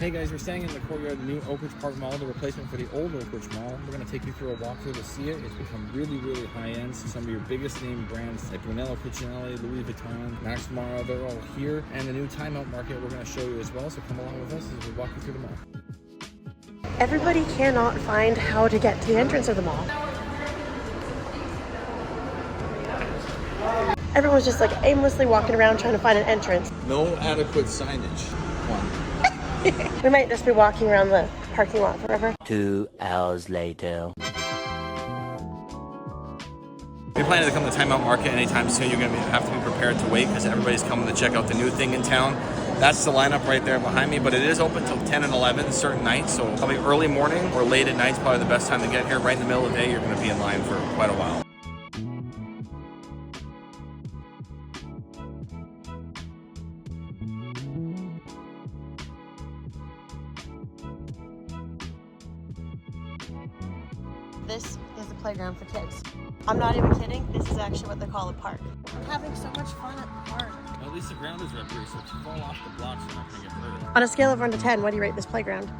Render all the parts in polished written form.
Hey guys, we're staying in the courtyard of the new Oakridge Park Mall, the replacement for the old Oakridge Mall. We're going to take you through a walkthrough to see it. It's become really, really high-end. So some of your biggest name brands like Brunello Cucinelli, Louis Vuitton, Max Mara, they're all here. And the new Timeout Market we're going to show you as well. So come along with us as we walk you through the mall. Everybody cannot find how to get to the entrance of the mall. Everyone's just like aimlessly walking around trying to find an entrance. No adequate signage. We might just be walking around the parking lot forever. 2 hours later. If you're planning to come to Timeout Market anytime soon, you're going to have to be prepared to wait because everybody's coming to check out the new thing in town. That's the lineup right there behind me, but it is open till 10 and 11 certain nights, so probably early morning or late at night is probably the best time to get here. Right in the middle of the day, you're going to be in line for quite a while. This is the playground for kids. I'm not even kidding. This is actually what they call a park. I'm having so much fun at the park. Well, at least the ground is rubbery, so if you fall off the blocks, you're not going to get hurt. On a scale of 1 to 10, what do you rate this playground?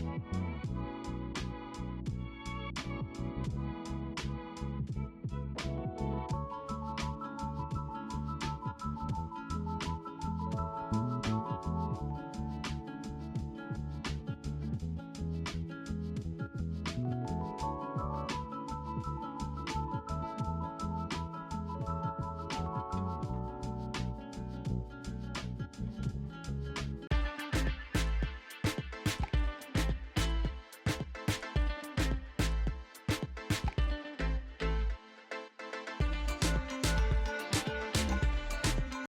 Bye.